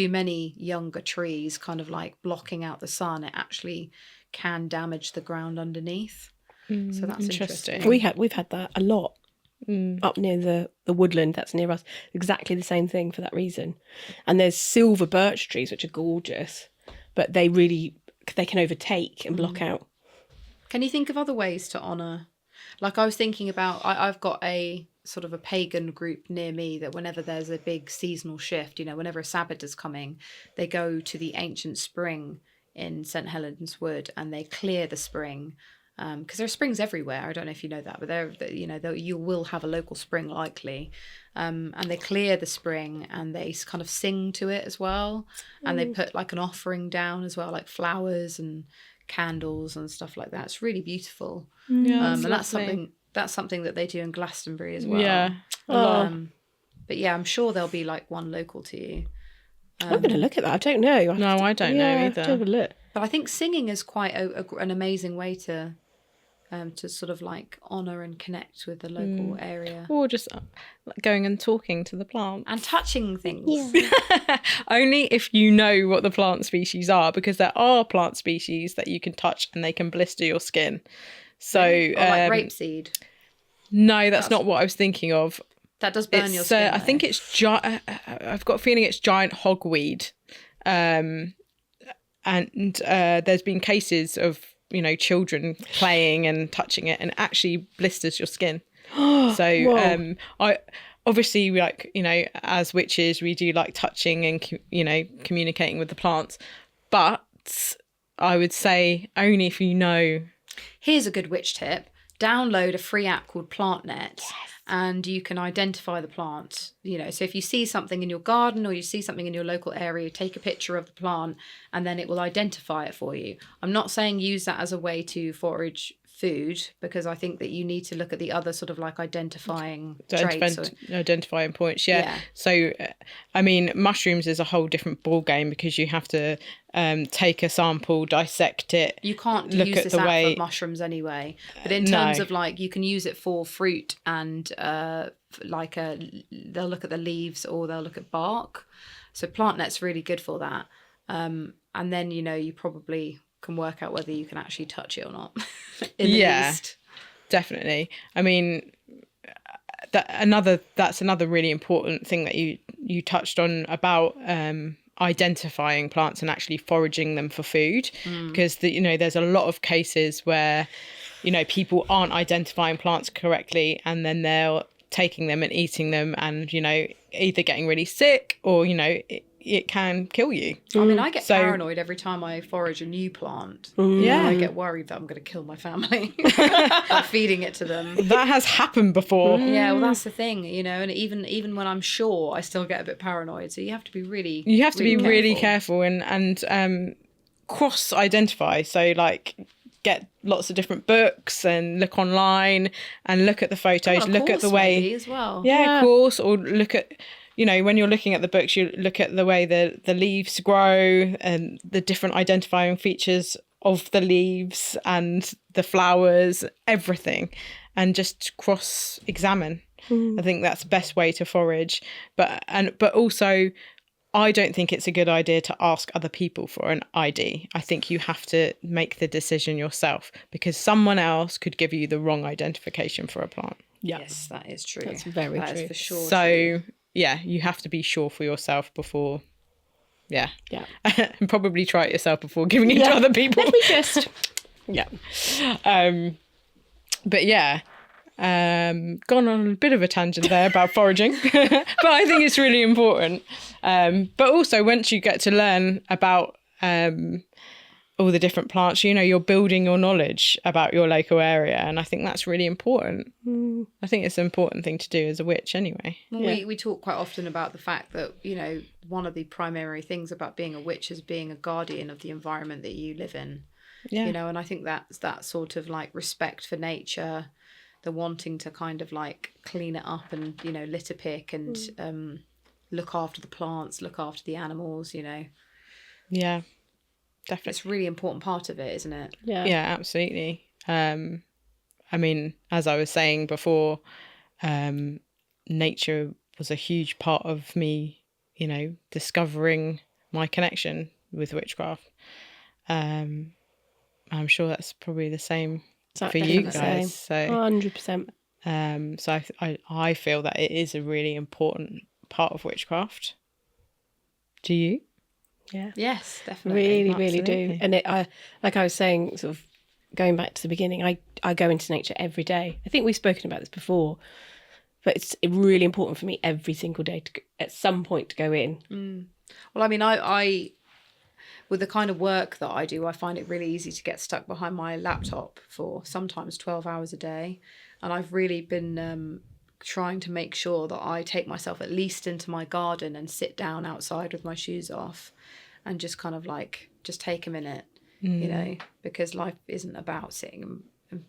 many younger trees kind of like blocking out the sun, it actually can damage the ground underneath. So that's interesting. We've had that a lot up near the woodland that's near us. Exactly the same thing for that reason. And there's silver birch trees, which are gorgeous, but they can overtake and block out. Can you think of other ways to honour? Like I was thinking about, I've got a sort of a pagan group near me that whenever there's a big seasonal shift, you know, whenever a Sabbath is coming, they go to the ancient spring in St. Helens Wood and they clear the spring because there are springs everywhere. I don't know if you know that, but you will have a local spring likely, and they clear the spring and they kind of sing to it as well, and they put like an offering down as well, like flowers and candles and stuff like that. It's really beautiful. Yeah, and that's something that they do in Glastonbury as well. Yeah. But yeah, I'm sure there'll be like one local to you. I'm going to look at that. I don't know. No, I don't know I have either. to have a look. But I think singing is quite an amazing way to sort of like honour and connect with the local area. Or just going and talking to the plants. And touching things. Yeah. Only if you know what the plant species are, because there are plant species that you can touch and they can blister your skin. So, or like rapeseed. No, that's not what I was thinking of. That does burn your skin. I think it's I've got a feeling it's giant hogweed, and there's been cases of children playing and touching it, and it actually blisters your skin. So I obviously, like, as witches, we do like touching and communicating with the plants, but I would say only if you know. Here's a good witch tip. Download a free app called PlantNet. Yes. And you can identify the plant, so if you see something in your garden or you see something in your local area, take a picture of the plant and then it will identify it for you. I'm not saying use that as a way to forage food, because I think that you need to look at the other sort of like identifying traits. Identifying points, yeah. So, I mean, mushrooms is a whole different ball game, because you have to take a sample, dissect it. You can't use this app for mushrooms anyway. But in terms of like, you can use it for fruit and they'll look at the leaves or they'll look at bark. So PlantNet's really good for that. And then, you probably can work out whether you can actually touch it or not. Least. Definitely. I mean, that's another really important thing that you touched on about identifying plants and actually foraging them for food, because there's a lot of cases where people aren't identifying plants correctly, and then they're taking them and eating them, and either getting really sick or it can kill you. I mean, I get paranoid every time I forage a new plant. Yeah. I get worried that I'm going to kill my family by feeding it to them. That has happened before. Yeah, well, that's the thing, and even when I'm sure, I still get a bit paranoid. So you have to be really really careful and cross-identify. So, like, get lots of different books and look online and look at the photos, look at the way maybe as well. Yeah, of course, or look at when you're looking at the books, you look at the way the leaves grow and the different identifying features of the leaves and the flowers, everything, and just cross-examine. I think that's the best way to forage. But also, I don't think it's a good idea to ask other people for an ID. I think you have to make the decision yourself, because someone else could give you the wrong identification for a plant. Yes, that is true. That's very true. That is for sure. So, true. Yeah, you have to be sure for yourself before. Yeah. Yeah. And probably try it yourself before giving it to other people. Let me just. Yeah. But yeah. Gone on a bit of a tangent there about foraging, but I think it's really important. But also, once you get to learn about all the different plants, you're building your knowledge about your local area, and I think that's really important. I think it's an important thing to do as a witch anyway. Well, we talk quite often about the fact that one of the primary things about being a witch is being a guardian of the environment that you live in. And I think that's that sort of like respect for nature, the wanting to kind of like clean it up and litter pick and look after the plants, look after the animals. Yeah, definitely. It's a really important part of it, isn't it? Yeah, absolutely. I mean, as I was saying before, nature was a huge part of me, discovering my connection with witchcraft. I'm sure that's probably the same for you guys. So 100%. So I feel that it is a really important part of witchcraft. Do you? Yeah. Yes, definitely. Really do. And like I was saying, sort of going back to the beginning, I go into nature every day. I think we've spoken about this before, but it's really important for me every single day to at some point to go in. Well, I mean, with the kind of work that I do, I find it really easy to get stuck behind my laptop for sometimes 12 hours a day. And I've really been trying to make sure that I take myself at least into my garden and sit down outside with my shoes off and just kind of like, just take a minute, you know, because life isn't about sitting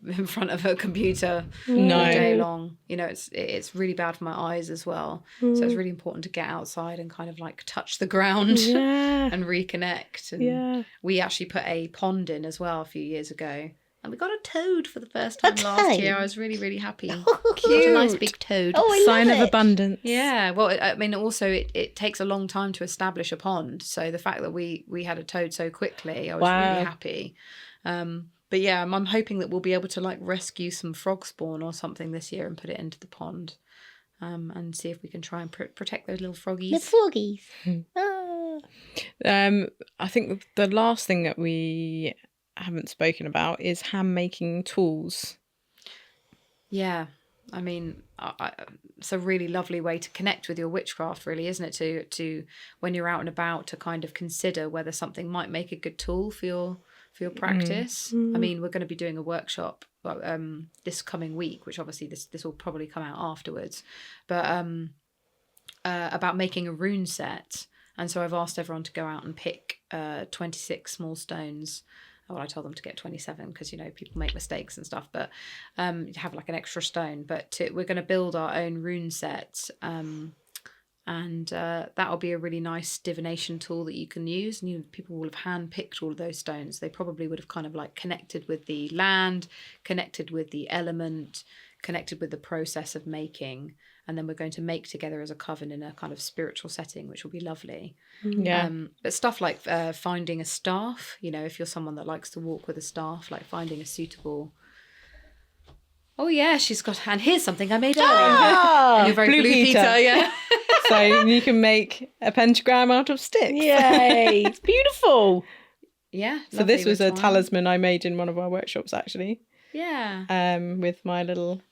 in front of a computer all day long. You know, it's really bad for my eyes as well. So it's really important to get outside and kind of like touch the ground and reconnect. And we actually put a pond in as well a few years ago. And we got a toad for the first time last year. I was really, really happy. Cute. A nice big toad. Sign of abundance. Yeah. Well, I mean, also it takes a long time to establish a pond. So the fact that we had a toad so quickly, I was really happy. But yeah, I'm hoping that we'll be able to like rescue some frog spawn or something this year and put it into the pond. And see if we can try and protect those little froggies. The froggies. I think the last thing that we haven't spoken about is hand making tools. Yeah, I mean, it's a really lovely way to connect with your witchcraft, really, isn't it? To when you're out and about, to kind of consider whether something might make a good tool for your practice. I mean, we're going to be doing a workshop this coming week, which obviously this will probably come out afterwards, but about making a rune set. And so I've asked everyone to go out and pick 26 small stones. Well, I told them to get 27 because, you know, people make mistakes and stuff, but have like an extra stone. But we're going to build our own rune set, and that'll be a really nice divination tool that you can use. And people will have hand-picked all of those stones. They probably would have kind of like connected with the land, connected with the element, connected with the process of making. And then we're going to make together as a coven in a kind of spiritual setting, which will be lovely. Yeah. But stuff like finding a staff, you know, if you're someone that likes to walk with a staff, like finding a suitable... Oh, yeah, she's got... And here's something I made earlier. And you're very Blue Peter, yeah. So you can make a pentagram out of sticks. Yay. It's beautiful. Yeah. So this was a talisman I made in one of our workshops, actually. Yeah. With my little...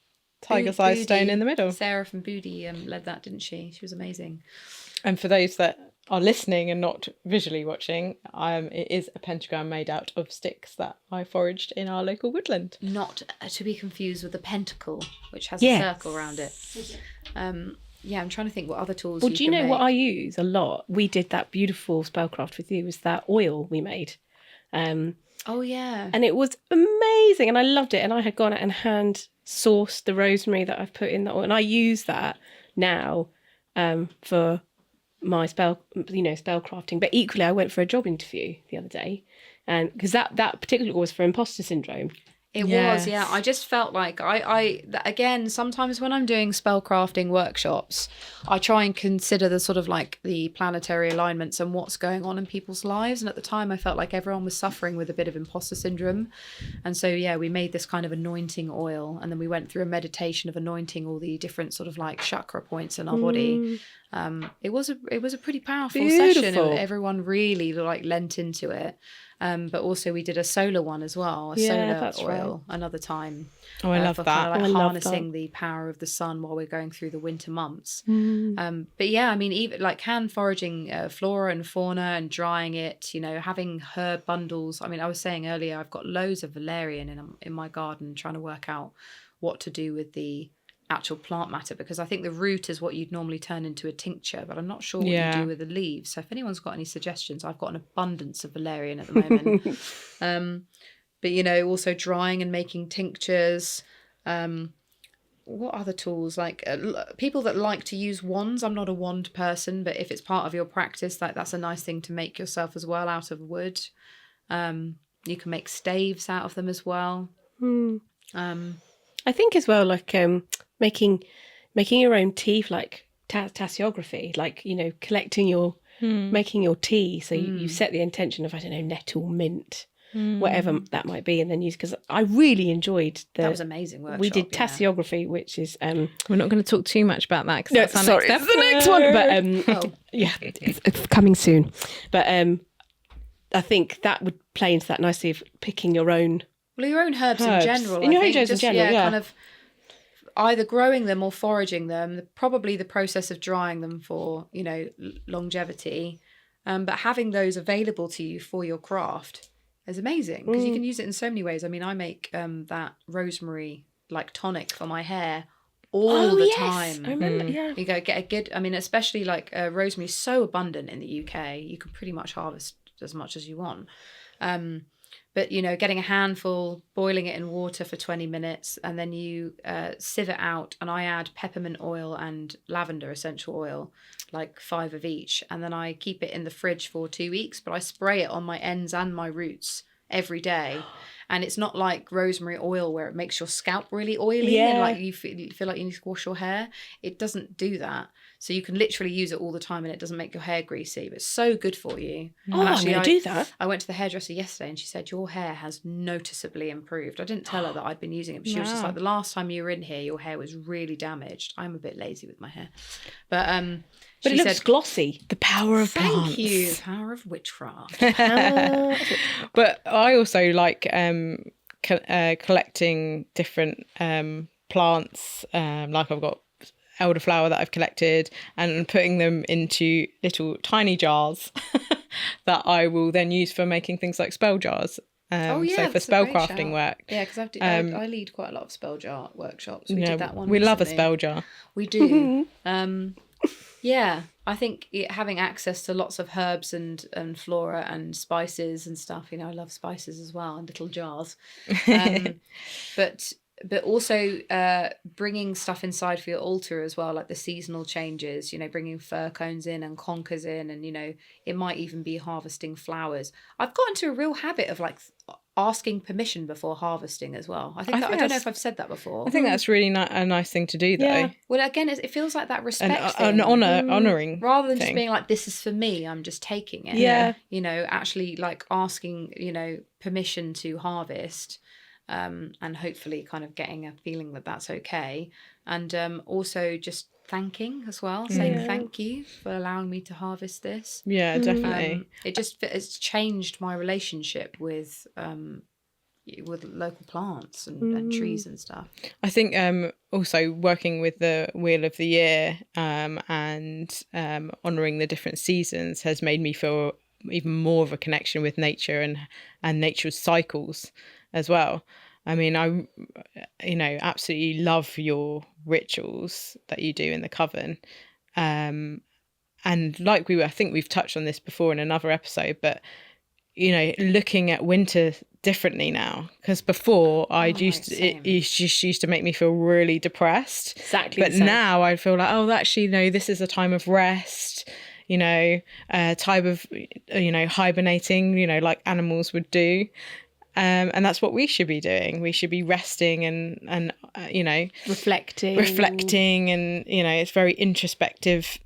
tiger-sized stone in the middle. Sarah from Booty led that, didn't she? She was amazing. And for those that are listening and not visually watching, it is a pentagram made out of sticks that I foraged in our local woodland. Not to be confused with the pentacle, which has a circle around it. Yeah, I'm trying to think what other tools. Well, do you know what I use a lot? We did that beautiful spellcraft with you. Was that oil we made? Oh yeah, and it was amazing, and I loved it. And I had gone out and hand sourced the rosemary that I've put in the oil, and I use that now for my spellcrafting. But equally, I went for a job interview the other day, and because that particular was for imposter syndrome. It was, yeah. I just felt like I again, sometimes when I'm doing spellcrafting workshops, I try and consider the sort of like the planetary alignments and what's going on in people's lives. And at the time I felt like everyone was suffering with a bit of imposter syndrome. And so, yeah, we made this kind of anointing oil, and then we went through a meditation of anointing all the different sort of like chakra points in our body. It was a pretty powerful session. Everyone really like lent into it. But also we did a solar one as well, solar oil another time. Oh, I love that. Kind of like harnessing the power of the sun while we're going through the winter months. But yeah, I mean, even like hand foraging flora and fauna and drying it, you know, having herb bundles. I mean, I was saying earlier, I've got loads of valerian in my garden, trying to work out what to do with the actual plant matter, because I think the root is what you'd normally turn into a tincture, but I'm not sure what you do with the leaves. So if anyone's got any suggestions, I've got an abundance of valerian at the moment. But you know, also drying and making tinctures. What other tools? Like people that like to use wands. I'm not a wand person, but if it's part of your practice, that's a nice thing to make yourself as well out of wood. You can make staves out of them as well. I think as well, like making your own tea, like tasseography, like, you know, collecting your making your tea. So you set the intention of, I don't know, nettle, mint, whatever that might be, and then use, because I really enjoyed that was amazing workshop. We did tasseography, which is we're not going to talk too much about that because that's the next one. But yeah, it's coming soon. But I think that would play into that nicely of picking your own. Well, your own herbs in general. In your own herbs in general, kind of either growing them or foraging them. Probably the process of drying them for, you know, longevity. But having those available to you for your craft is amazing because you can use it in so many ways. I mean, I make that rosemary like tonic for my hair all the time. I remember, yeah. You go get a good, I mean, especially like rosemary is so abundant in the UK. You can pretty much harvest as much as you want. But, you know, getting a handful, boiling it in water for 20 minutes, and then you sieve it out. And I add peppermint oil and lavender essential oil, like 5 of each. And then I keep it in the fridge for 2 weeks, but I spray it on my ends and my roots every day. And it's not like rosemary oil where it makes your scalp really oily and like you feel like you need to wash your hair. It doesn't do that. So you can literally use it all the time and it doesn't make your hair greasy, but it's so good for you. Oh, actually, I'm going to do that. I went to the hairdresser yesterday and she said, your hair has noticeably improved. I didn't tell her that I'd been using it, but she was just like, the last time you were in here, your hair was really damaged. I'm a bit lazy with my hair. But it looks glossy. The power of plants. Thank you. The power of witchcraft. But I also like collecting different plants. Like I've got elderflower that I've collected and putting them into little tiny jars that I will then use for making things like spell jars. So for spell crafting work. Yeah, because I lead quite a lot of spell jar workshops. We did that one. We love a spell jar. We do. Yeah, I think having access to lots of herbs and flora and spices and stuff, you know, I love spices as well in little jars. But also bringing stuff inside for your altar as well, like the seasonal changes, you know, bringing fir cones in and conkers in, and, you know, it might even be harvesting flowers. I've got into a real habit of like asking permission before harvesting as well. I don't know if I've said that before. I think that's really a nice thing to do, though. Yeah. Well, again, it feels like that respect thing. An honouring rather than thing. Just being like, this is for me, I'm just taking it. Yeah. You know, actually like asking, you know, permission to harvest. And hopefully kind of getting a feeling that that's okay. And also just thanking as well, saying thank you for allowing me to harvest this. Yeah, definitely. It's changed my relationship with local plants and trees and stuff. I think also working with the Wheel of the Year and honouring the different seasons has made me feel even more of a connection with nature and nature's cycles as well. I mean, I absolutely love your rituals that you do in the Coven. And like I think we've touched on this before in another episode, but, you know, looking at winter differently now, because before it just used to make me feel really depressed. Exactly. But now I feel like, oh, actually, no, this is a time of rest, you know, time of, you know, hibernating, you know, like animals would do. And that's what we should be doing. We should be resting and you know, reflecting, and, you know, it's very introspective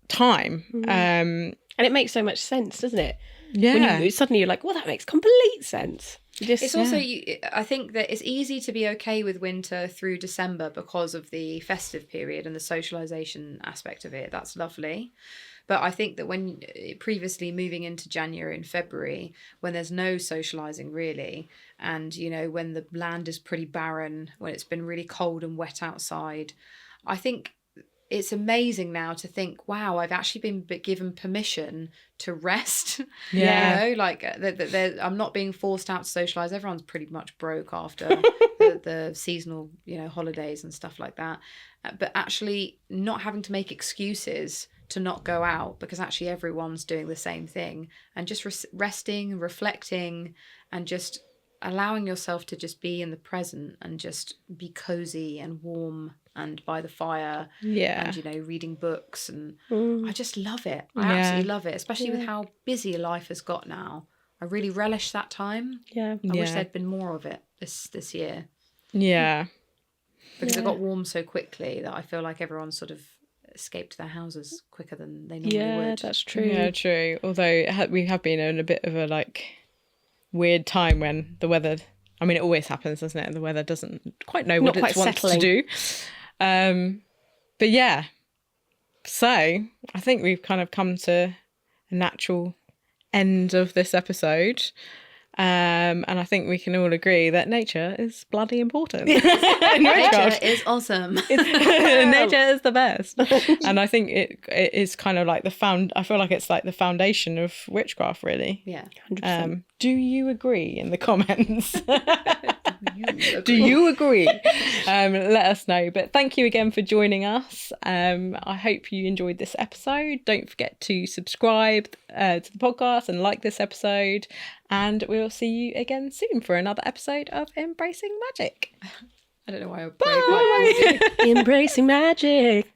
time. And it makes so much sense, doesn't it? Yeah. When suddenly you're like, well, that makes complete sense. It's also, I think that it's easy to be okay with winter through December because of the festive period and the socialisation aspect of it. That's lovely. But I think that when previously moving into January and February, when there's no socialising really, and, you know, when the land is pretty barren, when it's been really cold and wet outside, I think it's amazing now to think, wow, I've actually been given permission to rest. Yeah. You know, like I'm not being forced out to socialise. Everyone's pretty much broke after the seasonal, you know, holidays and stuff like that. But actually not having to make excuses to not go out, because actually everyone's doing the same thing, and just resting, reflecting, and just allowing yourself to just be in the present and just be cozy and warm and by the fire, and, you know, reading books, and I just love it. I absolutely love it, especially with how busy life has got now. I really relish that time. I wish there'd been more of it this year. Because it got warm so quickly that I feel like everyone sort of escaped their houses quicker than they normally would. Yeah, that's true. Yeah, true. Although we have been in a bit of a like weird time when the weather, I mean, it always happens, doesn't it? The weather doesn't quite know what it wants to do. But yeah, so I think we've kind of come to a natural end of this episode. And I think we can all agree that nature is bloody important. Nature is awesome. Nature is the best. And I think it is kind of like I feel like it's like the foundation of witchcraft, really. Yeah. 100%. Do you agree in the comments? Do you agree? Let us know. But thank you again for joining us. I hope you enjoyed this episode. Don't forget to subscribe to the podcast and like this episode. And we'll see you again soon for another episode of Embracing Magick. I don't know why. Bye. Embracing magic.